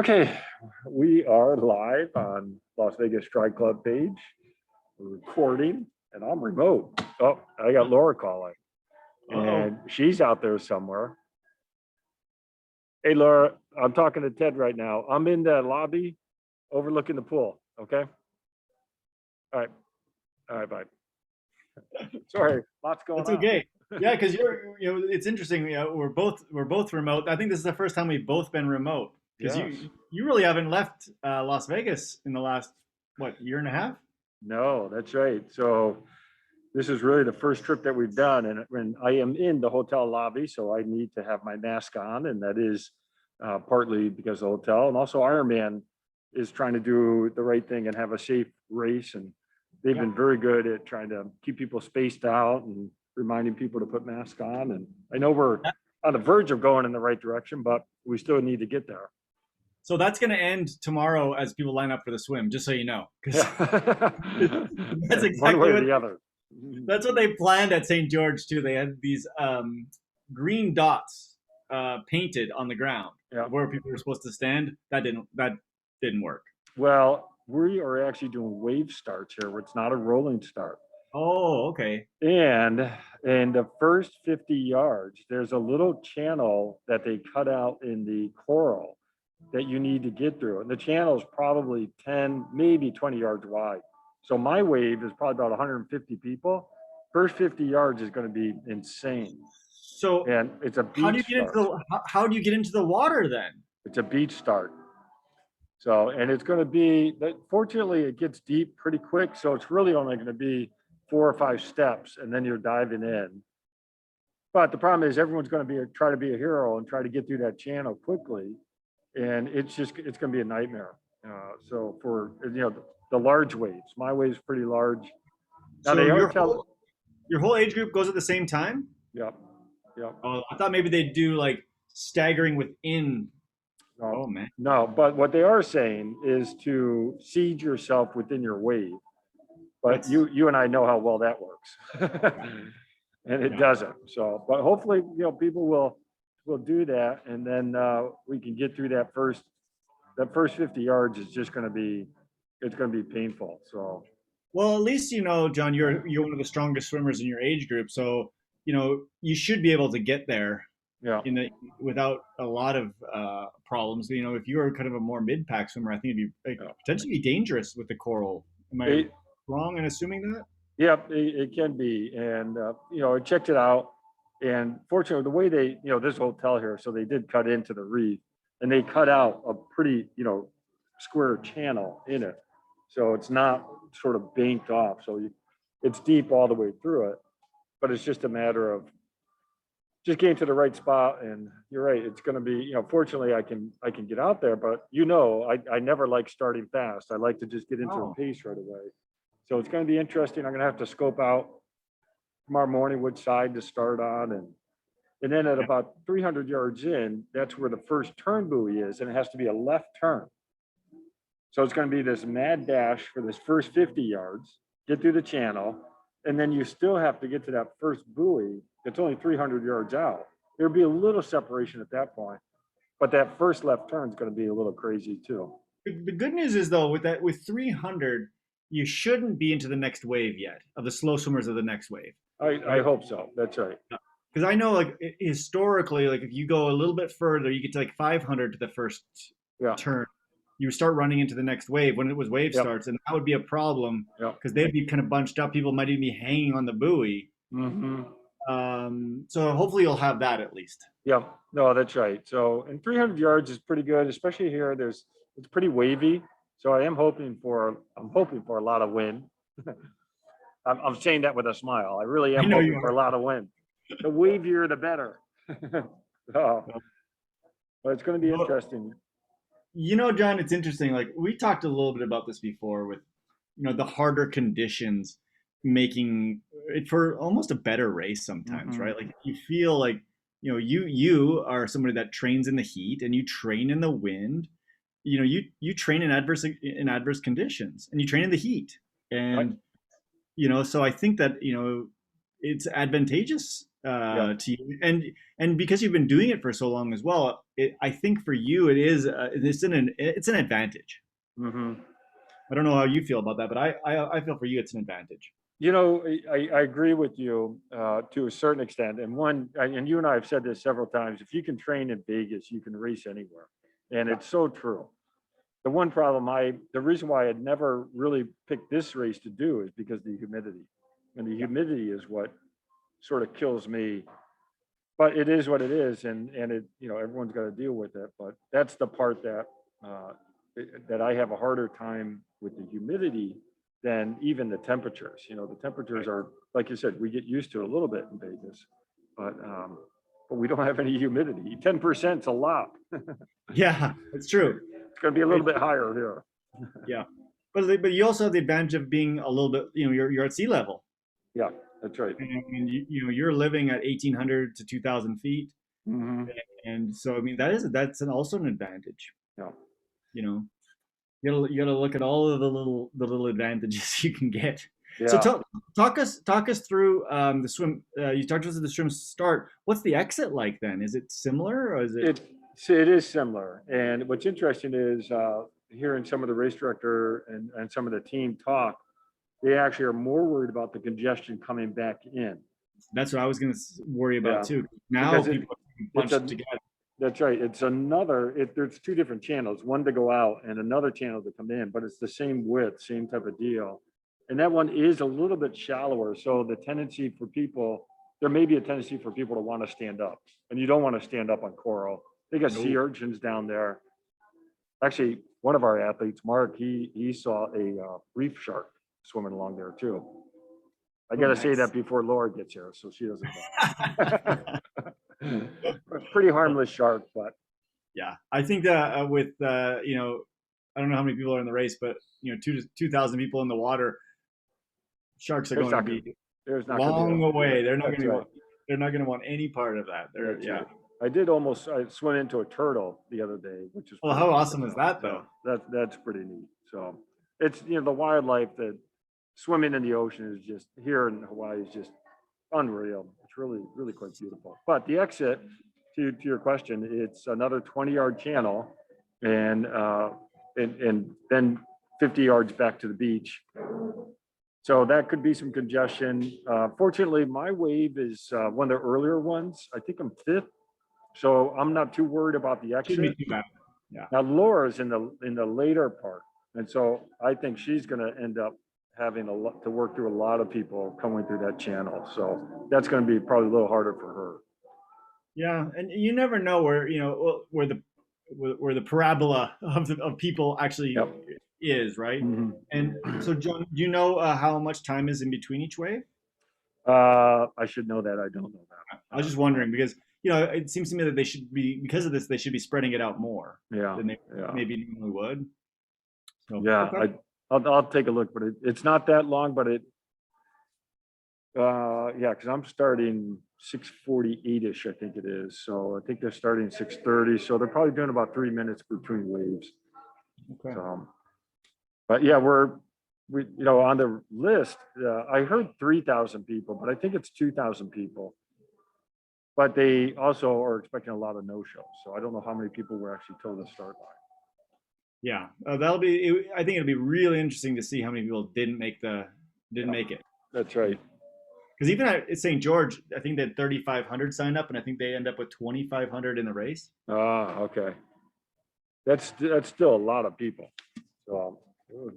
Okay, we are live on Las Vegas Stride Club page. We're recording, and I'm remote. Oh, I got Laura calling, Uh-oh. and she's out there somewhere. Hey, Laura, I'm talking to Ted right now. I'm in the lobby overlooking the pool. Okay. All right. All right. Bye. Sorry, lots going That's on. okay. Yeah, because it's interesting. We're both remote. I think this is the first time we've both been remote because Yes. you really haven't left Las Vegas in the last what year and a half. No, that's right. So this is really the first trip that we've done, and when I am in the hotel lobby, so I need to have my mask on, and that is partly because of the hotel, and also Ironman is trying to do the right thing and have a safe race, and they've Yeah. been very good at trying to keep people spaced out and reminding people to put masks on. And I know we're on the verge of going in the right direction, but we still need to get there. So that's going to end tomorrow as people line up for the swim. Just so you know, because Yeah, that's one way exactly or what the other. that's what they planned at St. George too. They had these green dots painted on the ground Yeah. where people were supposed to stand. That didn't work. Well, we are actually doing wave starts here, where it's not a rolling start. Oh, okay. And in the first 50 yards, there's a little channel that they cut out in the coral that you need to get through. And the channel is probably 10, maybe 20 yards wide. So my wave is probably about 150 people. First 50 yards is going to be insane. So And it's a how do you beach get into start. how do you get into the water then? It's a beach start. So, and it's going to be, fortunately, it gets deep pretty quick. So it's really only going to be 4 or 5 steps, and then you're diving in. But the problem is everyone's going to try to be a hero and try to get through that channel quickly, and it's going to be a nightmare. So for the large waves, my wave's pretty large. Now So they are telling, your whole age group goes at the same time? yep, yep, Oh, I thought maybe they'd do like staggering within. no, Oh man. no. But what they are saying is to seed yourself within your wave. But That's you and I know how well that works, and it yeah. doesn't. So, but hopefully, people will do that, and then we can get through that first 50 yards is just going to be it's going to be painful. So Well, at least you know, John, you're one of the strongest swimmers in your age group, so you should be able to get there yeah, in the without a lot of problems. If you were kind of a more mid-pack swimmer, I think it'd be like, yeah. potentially be dangerous with the coral. Am I It, wrong in assuming that? yeah, it can be, and I checked it out, and fortunately, the way this hotel here, so they did cut into the reef, and they cut out a pretty square channel in it, so it's not sort of banked off, so it's deep all the way through it, but it's just a matter of just getting to the right spot. And you're right, it's going to be, fortunately, I can get out there, but I never like starting fast. I like to just get into a Oh, pace right away. So it's going to be interesting. I'm going to have to scope out tomorrow morning which side to start on, and then at yeah. about 300 yards in, that's where the first turn buoy is, and it has to be a left turn. So it's going to be this mad dash for this first 50 yards, get through the channel, and then you still have to get to that first buoy that's only 300 yards out. There'll be a little separation at that point, but that first left turn is going to be a little crazy too. The good news is though, with 300, you shouldn't be into the next wave yet of the slow swimmers of the next wave, I right? hope so. That's right. Because I know like historically, like if you go a little bit further, you get to like 500 to the first Yeah. turn, you start running into the next wave when it was wave Yep. starts, and that would be a problem Yep. because they'd be kind of bunched up. People might even be hanging on the buoy. Mm-hmm. So hopefully you'll have that at least. Yeah, no, that's right. So, and 300 yards is pretty good, especially here. It's pretty wavy. So I'm hoping for a lot of wind. I'm saying that with a smile. I really I am know you hoping for a are. lot of wind. The wavier, the better. So, but it's going to be Well, interesting. John, it's interesting. Like we talked a little bit about this before with, the harder conditions making it for almost a better race sometimes, Hmm. right? Like you feel like, you are somebody that trains in the heat and you train in the wind. You train in adverse conditions and you train in the heat. Right? And, so I think that, it's advantageous Yeah. to you, and because you've been doing it for so long as well, I think for you it is it's an advantage. Hmm. I don't know how you feel about that, but I feel for you it's an advantage. I agree with you to a certain extent. And and you and I have said this several times, if you can train in Vegas, you can race anywhere. And Yeah. it's so true. The reason why I'd never really picked this race to do is because of the humidity. And the Yeah. humidity is what sort of kills me. But it is what it is. And everyone's got to deal with it. But that's the part uh, that I have a harder time with the humidity than even the temperatures. The temperatures Right. are, like you said, we get used to it a little bit in Vegas, but we don't have any humidity. 10% is a lot. Yeah, it's true. It's going to be a little It's, bit higher here. yeah, but you also have the advantage of being a little bit, you're at sea level, Yeah, that's right. and you're living at 1,800 to 2,000 feet, Hmm. and so I mean also an advantage. Yeah, You know, you gotta look at all of the little advantages you can get. So yeah. talk us through the swim. You talked us at the swim start. What's the exit like then? Is it similar or is it? It it is similar. And what's interesting is hearing some of the race director and some of the team talk. They actually are more worried about the congestion coming back in. That's what I was gonna worry about Yeah, too. Now because people are it's bunched a together. that's right. There's two different channels, one to go out and another channel to come in, but it's the same width, same type of deal. And that one is a little bit shallower. So there may be a tendency for people to want to stand up, and you don't want to stand up on coral. They got sea No, urchins down there. Actually, one of our athletes, Mark, he saw a reef shark swimming along there too. I oh got to say nice. that before Laura gets here, so she doesn't know. Pretty harmless shark, but Yeah, I think that with I don't know how many people are in the race, but 2,000 people in the water, sharks are there's going to not gonna be there's not gonna be long yeah, away. that's right. They're not going to want any part of that. That's Yeah. right. I swam into a turtle the other day, which is Well, pretty how cool. awesome is So that yeah, though? that's pretty neat. So it's the wildlife that swimming in the ocean is just here in Hawaii is just unreal. It's really, really quite beautiful. But the exit to your question, it's another 20-yard channel and then 50 yards back to the beach. So that could be some congestion. Fortunately, my wave is one of the earlier ones. I think I'm fifth, so I'm not too worried about the Shouldn't be exit. too bad. Yeah. Now Laura's in the later part, and so I think she's going to end up having a lot to work through a lot of people coming through that channel. So that's going to be probably a little harder for her. Yeah, and you never know where where the parabola of people actually Yep. is, right? Mhm. And so, John, do you know how much time is in between each wave? I should know that. I don't know I that. was just wondering because it seems to me that they should be because of this they should be spreading it out more Yeah, than they yeah, maybe normally would. So yeah. okay, I'll take a look, but it's not that long. But yeah, because I'm starting 6:48ish, I think it is. So I think they're starting 6:30. So they're probably doing about 3 minutes between waves. okay. So, but yeah, we on the list. I heard 3,000 people, but I think it's 2,000 people. But they also are expecting a lot of no shows. So I don't know how many people were actually told to start by. Yeah, that'll be. I think it'll be really interesting to see how many people didn't Yeah, make it. that's right. Because even at St. George, I think they had 3,500 signed up, and I think they end up with 2,500 in the race. Ah, okay. That's still a lot of people. So,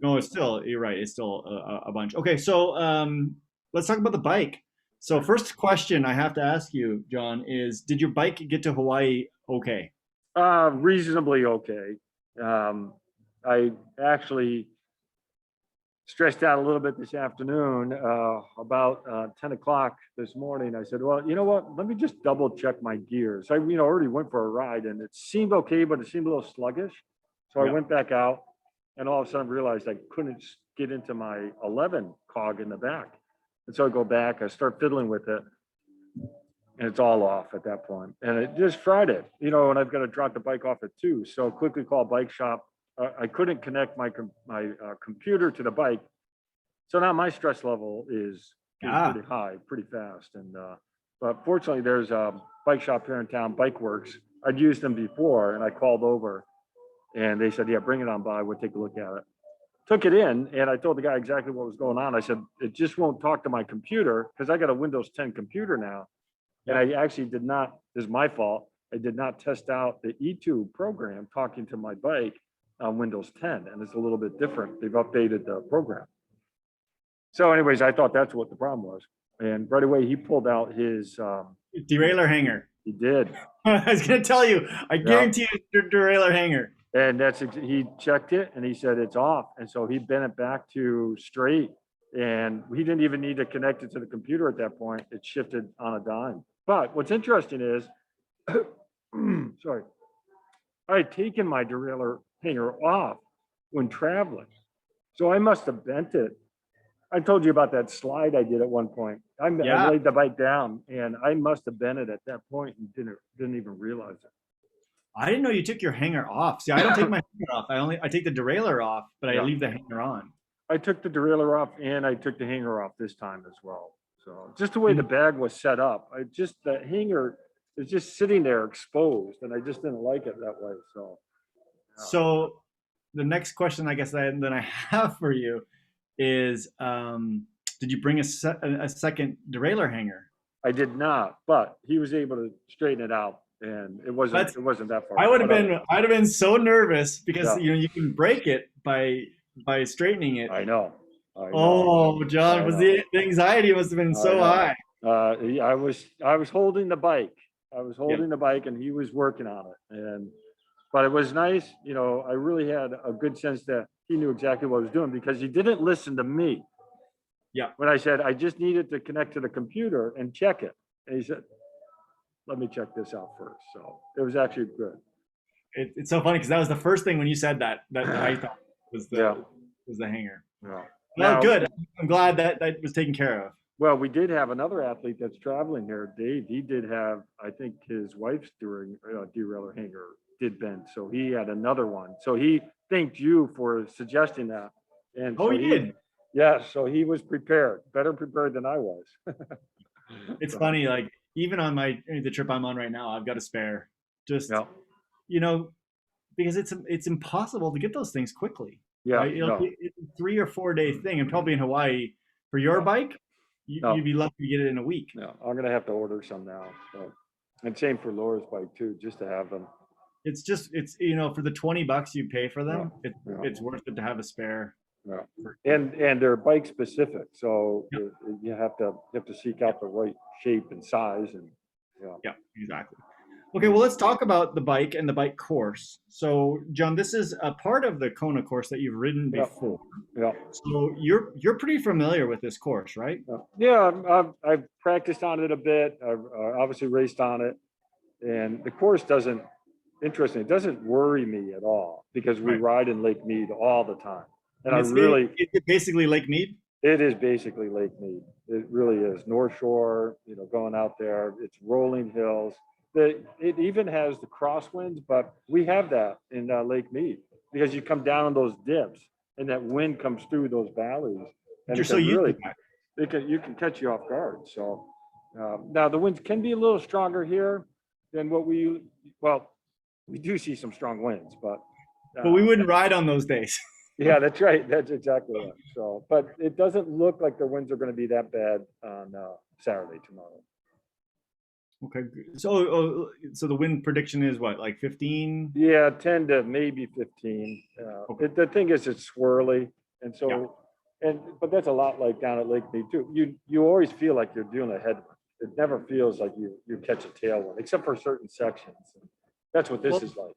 No, it's still you're right. It's still a bunch. Okay, so let's talk about the bike. So first question I have to ask you, John, is did your bike get to Hawaii okay? reasonably okay. Um, I actually stressed out a little bit this afternoon about 10 o'clock this morning. I said, well, you know what? Let me just double check my gears. I, already went for a ride and it seemed okay, but it seemed a little sluggish. So I Yeah. went back out and all of a sudden realized I couldn't get into my 11 cog in the back. And so I go back, I start fiddling with it and it's all off at that point. And it just fried it, and I've got to drop the bike off at 2. So quickly call bike shop. I couldn't connect my computer to the bike. So now my stress level is getting Ah, pretty high, pretty fast. And but fortunately, there's a bike shop here in town, Bike Works. I'd used them before, and I called over, and they said, "Yeah, bring it on by. We'll take a look at it." Took it in, and I told the guy exactly what was going on. I said, "It just won't talk to my computer because I got a Windows 10 computer now." And I actually did not, this is my fault. I did not test out the E2 program talking to my bike on Windows 10, and it's a little bit different. They've updated the program. So anyways, I thought that's what the problem was. And right away, he pulled out his, derailleur hanger. he did. I was going to tell you, I Yeah. guarantee you it's a derailleur hanger. And he checked it and he said it's off. And so he bent it back to straight. And he didn't even need to connect it to the computer at that point. It shifted on a dime. But what's interesting is, sorry, I had taken my derailleur hanger off when traveling. So I must have bent it. I told you about that slide I did at one point. I Yeah. laid the bike down and I must have bent it at that point and didn't even realize it. I didn't know you took your hanger off. See, I don't take my hanger off. I take the derailleur off, but I Yeah. leave the hanger on. I took the derailleur off and I took the hanger off this time as well. So just the way the bag was set up, the hanger is just sitting there exposed, and I just didn't like it that way. So, yeah. So the next question I guess that I have for you is, did you bring a second derailleur hanger? I did not, but he was able to straighten it out, and it wasn't that far. I'd have been so nervous because Yeah. you can break it by straightening it. I know. Oh, John, the anxiety must have been so high. I was holding the bike. I was holding the bike, and he was working on it. But it was nice. I really had a good sense that he knew exactly what I was doing because he didn't listen to me. Yeah. When I said I just needed to connect to the computer and check it, and he said, "Let me check this out first." So it was actually good. It's so funny because that was the first thing when you said that I thought was the hanger. Yeah. Well, good. I'm glad that was taken care of. Well, we did have another athlete that's traveling here, Dave. He did have, I think his wife's derailleur hanger did bend. So he had another one. So he thanked you for suggesting that. And Oh, so he did? Yeah. So he was prepared, better prepared than I was. It's funny, like even on the trip I'm on right now, I've got a spare. Just, because it's impossible to get those things quickly. Yeah. Right? It's a 3 or 4 day thing, and probably in Hawaii for your bike, you'd be lucky to get it in a week. Yeah, I'm gonna have to order some now. So. And same for Laura's bike too, just to have them. It's for the $20 you pay for them, it's worth it to have a spare. Yeah. And they're bike specific, so you have to seek out the right shape and size, and yeah, exactly. Okay, well, let's talk about the bike and the bike course. So, John, this is a part of the Kona course that you've ridden before. Yeah. So you're pretty familiar with this course, right? Yeah, I've practiced on it a bit. I've obviously raced on it, and the course doesn't worry me at all because we ride in Lake Mead all the time. And it's basically Lake Mead? It is basically Lake Mead. It really is. North Shore, going out there, it's rolling hills. It even has the crosswinds, but we have that in Lake Mead because you come down on those dips and that wind comes through those valleys. And you're so used to that. You can catch you off guard. So now the winds can be a little stronger here than we do see some strong winds, but we wouldn't ride on those days. Yeah, that's right. That's exactly right. So, but it doesn't look like the winds are going to be that bad on Saturday tomorrow. Okay, so the wind prediction is what, like 15? Yeah, 10 to maybe 15. Okay. The thing is, it's swirly, and so, but that's a lot like down at Lake Mead too. You always feel like you're doing a headwind. It never feels like you catch a tailwind, except for certain sections. That's what this is like.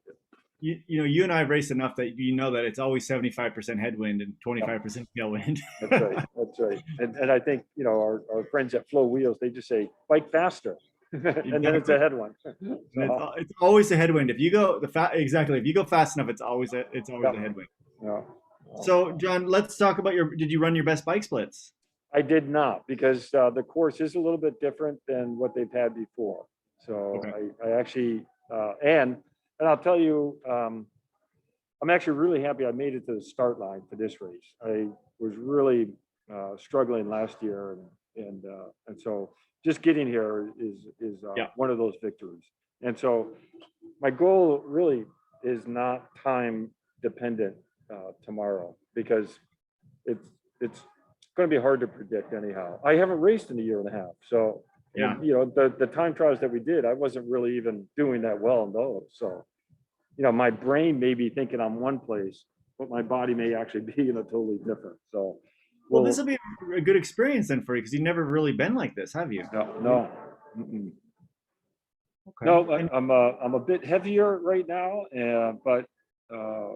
You and I have raced enough that that it's always 75% headwind and 25% tailwind. That's right. That's right. And I think our friends at Flow Wheels, they just say bike faster. And then it's a headwind. It's always a headwind. If you go if you go fast enough, it's always a headwind. Yeah. So, John, let's talk about did you run your best bike splits? I did not, because the course is a little bit different than what they've had before. So I actually and I'll tell you, I'm actually really happy I made it to the start line for this race. I was really struggling last year, and so just getting here is Yeah. one of those victories. And so my goal really is not time dependent tomorrow, because it's going to be hard to predict anyhow. I haven't raced in a year and a half, so Yeah. you know, the time trials that we did, I wasn't really even doing that well in those. So, you know, my brain may be thinking I'm one place, but my body may actually be in a totally different. So, Well, this will be a good experience then for you because you've never really been like this, have you? no. Mm-mm. Okay. No, And I'm a bit heavier right now, but uh,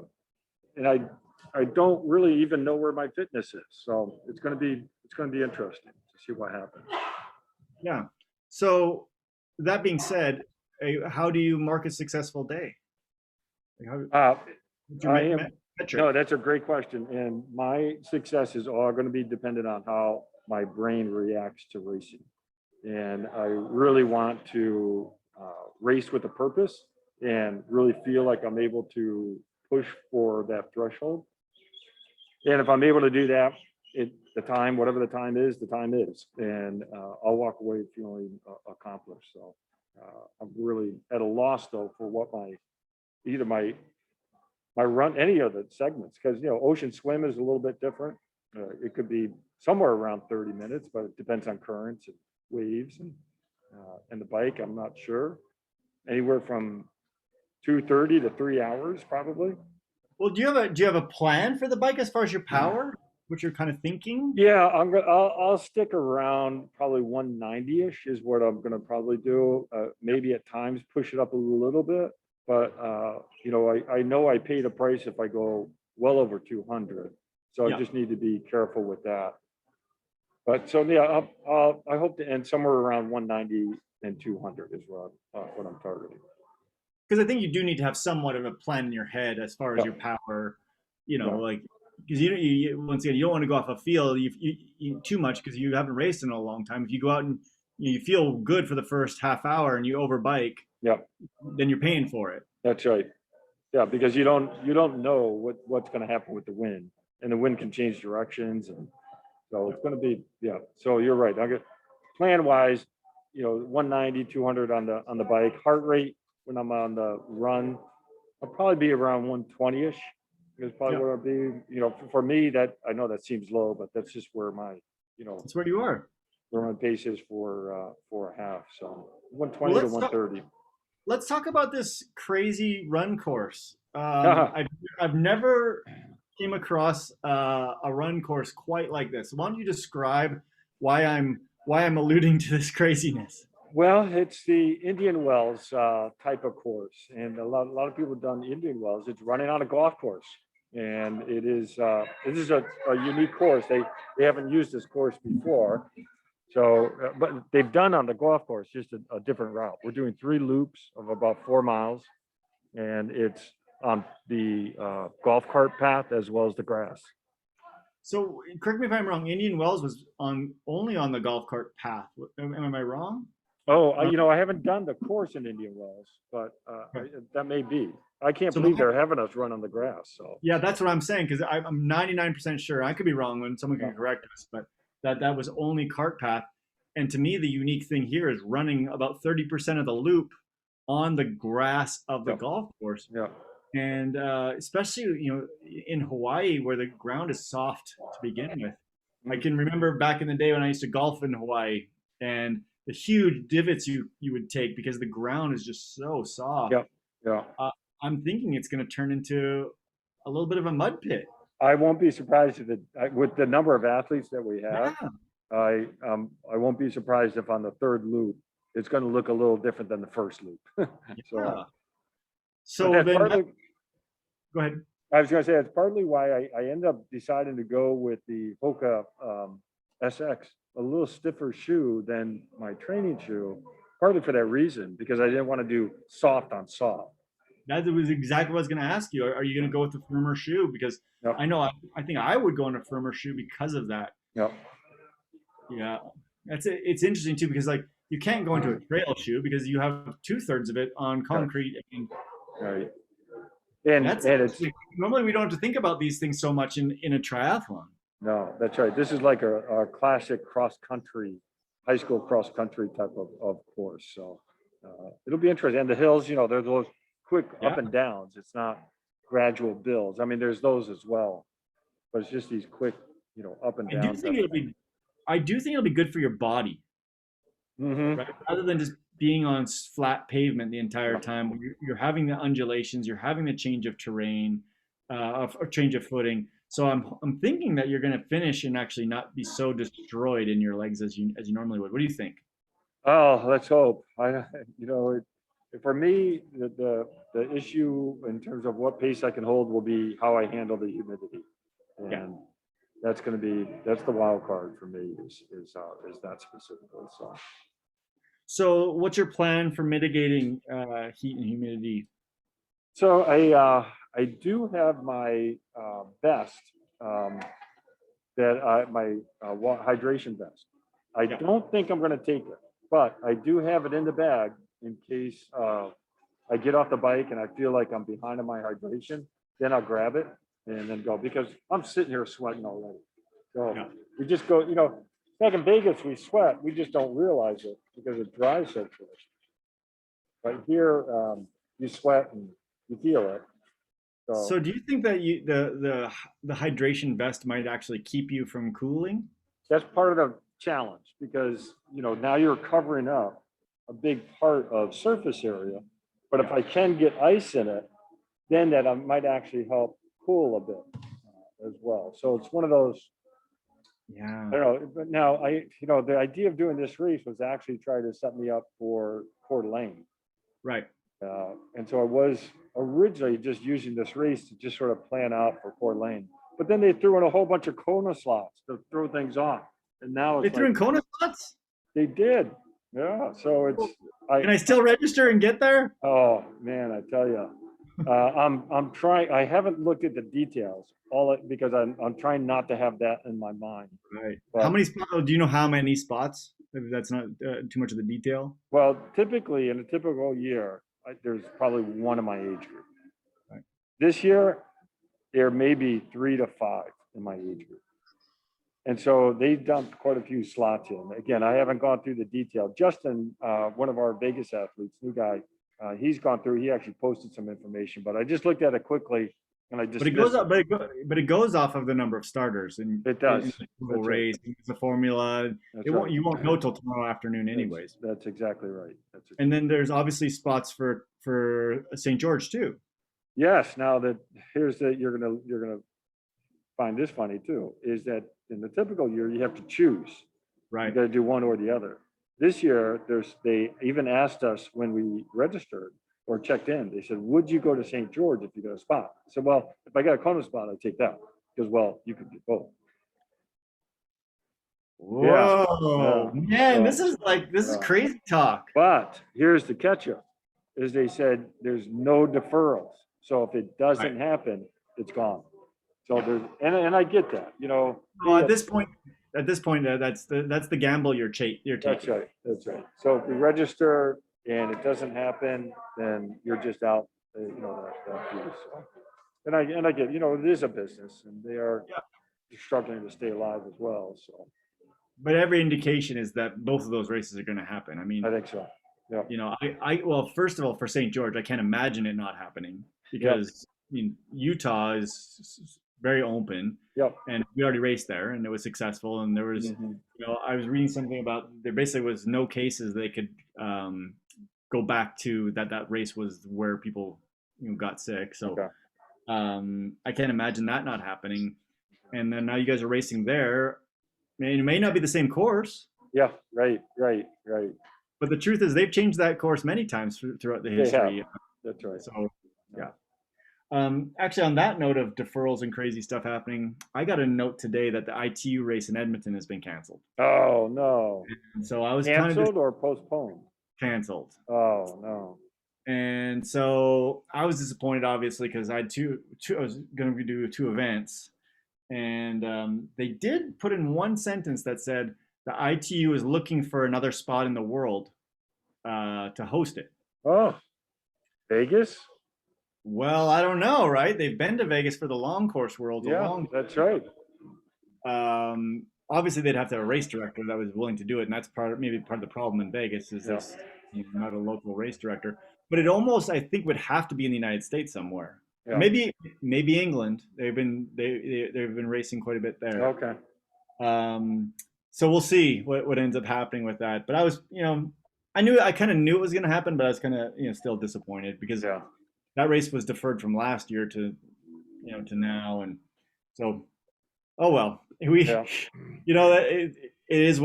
and I don't really even know where my fitness is. So it's going to be interesting to see what happens. yeah. So that being said, how do you mark a successful day? Like Uh, what's your I am metric? No, that's a great question, and my success is all going to be dependent on how my brain reacts to racing. And I really want to race with a purpose and really feel like I'm able to push for that threshold. And if I'm able to do that, the time, whatever the time is, and I'll walk away feeling accomplished. So I'm really at a loss though for what either my run, any of the segments, because you know ocean swim is a little bit different. It could be somewhere around 30 minutes, but it depends on currents and waves, and the bike, I'm not sure. Anywhere from 2:30 to 3 hours probably. Well, do you have a plan for the bike as far as your power? What you're kind of thinking? Yeah, I'll stick around probably 190-ish is what I'm gonna probably do. Maybe at times push it up a little bit, but you know, I know I paid a price if I go well over 200. So I Yeah. just need to be careful with that. But so yeah, I hope to end somewhere around 190 and 200 is what I'm targeting. Because I think you do need to have somewhat of a plan in your head as far as Yeah, your power, you know, yeah, like because once again you don't want to go off a field too much because you haven't raced in a long time. If you go out and you feel good for the first half hour and you overbike, yeah. then you're paying for it. That's right. Yeah, because you don't know what's going to happen with the wind, and the wind can change directions, and so it's going to be, yeah. So you're right. I get plan wise, you know, 190, 200 on the bike. Heart rate when I'm on the run, I'll probably be around 120-ish. Is probably Yeah, where I'll be. You know, for me, that I know that seems low, but that's just where my, you know, that's where you are. where my pace is for a half. So Well, 120 to 130. let's talk about this crazy run course. Uh-huh. I've never came across a run course quite like this. Why don't you describe why I'm alluding to this craziness? Well, it's the Indian Wells type of course, and a lot of people have done Indian Wells. It's running on a golf course, and this is a unique course. They haven't used this course before, so but they've done on the golf course just a different route. We're doing 3 loops of about 4 miles, and it's on the golf cart path as well as the grass. So correct me if I'm wrong. Indian Wells was on only on the golf cart path. Am I wrong? Oh, Uh, you know, I haven't done the course in Indian Wells, but okay. that may be. I can't So believe they're having us run on the grass. So yeah, that's what I'm saying because I'm 99% sure. I could be wrong when someone yeah, can correct us, but that was only cart path. And to me, the unique thing here is running about 30% of the loop on the grass of the yeah, golf course. yeah. And especially in Hawaii where the ground is soft to begin with. I Mm, can remember back in the day when I used to golf in Hawaii and the huge divots you would take because the ground is just so soft. yeah, yeah. Uh, I'm thinking it's going to turn into a little bit of a mud pit. I won't be surprised if with the number of athletes that we have, Yeah, I won't be surprised if on the third loop it's going to look a little different than the first loop. So, yeah. but So then, go ahead. I was going to say that's partly why I ended up deciding to go with the Hoka SX, a little stiffer shoe than my training shoe, partly for that reason, because I didn't want to do soft on soft. That was exactly what I was going to ask you. Are you going to go with the firmer shoe? Because Yep, I know I think I would go in a firmer shoe because of that. yep, Yeah, that's it. It's interesting too because like you can't go into a trail shoe because you have 2/3 of it on yep, concrete. And right. that's And it's interesting. Normally we don't have to think about these things so much in a triathlon. No, that's right. This is like a classic cross country, high school cross country type of course. So it'll be interesting. And the hills, they're those quick Yeah. up and downs. It's not gradual builds. I mean, there's those as well, but it's just these quick, up and I do down think type of it'll thing. be I do think it'll be good for your body, Hmm. right? Rather than just being on flat pavement the entire time, you're having the undulations, you're having the change of terrain, or change of footing. So I'm thinking that you're going to finish and actually not be so destroyed in your legs as you normally would. What do you think? Oh, let's hope. For me, the issue in terms of what pace I can hold will be how I handle the humidity, Yeah. and that's the wild card for me is that specifically. So what's your plan for mitigating heat and humidity? So I do have my vest my hydration vest. I Yeah. don't think I'm going to take it, but I do have it in the bag in case I get off the bike and I feel like I'm behind on my hydration. Then I'll grab it and then go because I'm sitting here sweating already. So Yeah. we just go, back in Vegas, we sweat. We just don't realize it because it dries so quick. But here, you sweat and you feel it. So So do you think that the hydration vest might actually keep you from cooling? that's part of the challenge because, now you're covering up a big part of surface area. But if Yeah. I can get ice in it, then that might actually help cool a bit as well. So it's one of those, Yeah. I don't know, but now the idea of doing this race was actually try to set me up for Coeur d'Alene. Right. And so I was originally just using this race to just sort of plan out for Coeur d'Alene. But then they threw in a whole bunch of Kona slots to throw things on. And now They it's threw like, in Kona slots? they did. Yeah. So Can I still register and get there? oh man, I tell you, I'm trying, I haven't looked at the details because I'm trying not to have that in my mind. Right. How But many spots? Oh, do you know how many spots? If that's not too much of the detail. well, typically in a typical year, there's probably one in my age group. Right. This year, there may be 3 to 5 in my age group. And so they dumped quite a few slots in. Again, I haven't gone through the detail. Justin, one of our Vegas athletes, new guy, he's gone through, he actually posted some information, but I just looked at it quickly and I But it goes dismissed up. it. But it goes off of the number of starters It in does. the total That's right. race. It's a formula. That's right. You won't know till tomorrow afternoon, anyways. That's exactly right. And then there's obviously spots for St. George too. Yes. Now that you're gonna find this funny too, is that in the typical year you have to choose. You Right. got to do one or the other. This year, they even asked us when we registered or checked in. They said, "Would you go to St. George if you got a spot?" I said, "Well, if I got a Kona spot, I'd take that because well, you could do both." Yeah. Whoa, Yeah. man, So, this is yeah. crazy talk. But here's the catch-up: is they said there's no deferrals. So if it Right. doesn't happen, it's gone. So there's and I get that. Well, Me, at this point, that's the gamble you're that's taking. right. That's right. So if we register and it doesn't happen, then you're just out, that fee. So, and I get, it is a business and they are Yeah. struggling to stay alive as well. So But every indication is that both of those races are going to happen. I I mean, think so. Yeah. well, first of all, for St. George, I can't imagine it not happening Yep. because I mean, Utah is very open, Yep. and we already raced there, and it was successful. And there was, Mhm. I was reading something about there basically was no cases they could go back to that race was where people got sick. So Okay. I can't imagine that not happening. And then now you guys are racing there. I mean, it may not be the same course, Yeah. Right. Right. Right. but the truth is they've changed that course many times throughout the They have. history. That's right. So yeah. Actually, on that note of deferrals and crazy stuff happening, I got a note today that the ITU race in Edmonton has been canceled. Oh no. And so I was kind of just Canceled or postponed? canceled. Oh no. And so I was disappointed, obviously, because I had I was going to do 2 events, and they did put in one sentence that said the ITU is looking for another spot in the world to host it. Oh, Vegas? Well, I don't know, right? They've been to Vegas for the long course worlds a Yeah, long that's time. right. Obviously they'd have to have a race director that was willing to do it, and that's maybe part of the problem in Vegas is Yeah, there's not a local race director. But it almost, I think, would have to be in the United States somewhere. yeah, Maybe England. They've been racing quite a bit there. okay, Um, so we'll see what ends up happening with that. But I was, I kind of knew it was going to happen, but I was kind of, still disappointed because yeah, that race was deferred from last year to, to now, and so, oh well, yeah. it is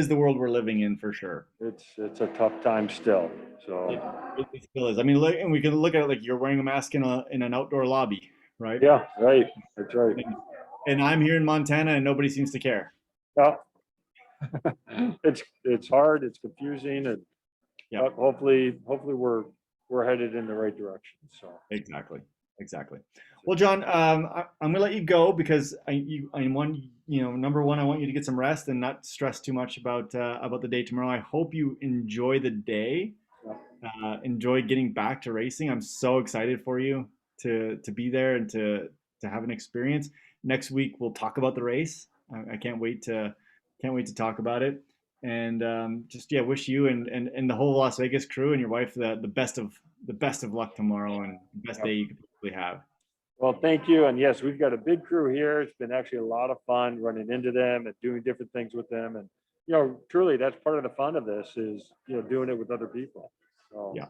the world we're living in for sure. It's a tough time still. So It still is. I mean, look, and we can look at it like you're wearing a mask in an outdoor lobby, right? yeah, right. That's right. And I'm here in Montana, and nobody seems to care. Yeah, it's hard. It's confusing, and Yeah, hopefully we're headed in the right direction. So exactly, exactly. Well, John, I'm gonna let you go because I want, number one, I want you to get some rest and not stress too much about the day tomorrow. I hope you enjoy the day, yeah, enjoy getting back to racing. I'm so excited for you to be there and to have an experience. Next week we'll talk about the race. I can't wait to talk about it. And just yeah, wish you and the whole Las Vegas crew and your wife the best of luck tomorrow and best yeah. day you could possibly have. Well, thank you. And yes, we've got a big crew here. It's been actually a lot of fun running into them and doing different things with them. And truly, that's part of the fun of this is doing it with other people. So Yeah,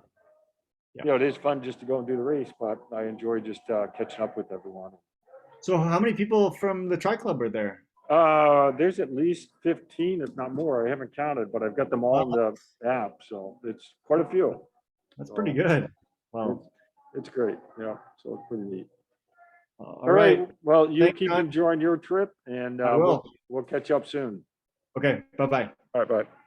yeah. it is fun just to go and do the race, but I enjoy just catching up with everyone. So how many people from the Tri Club are there? There's at least 15, if not more. I haven't counted, but I've got them all in Wow, the app, so it's quite a few. that's pretty So good. it's Wow. it's great. Yeah, so it's pretty neat. All All right. right. Well, you Thanks, keep John. enjoying your trip, and I will. we'll catch up soon. Okay. Bye bye. All right, bye.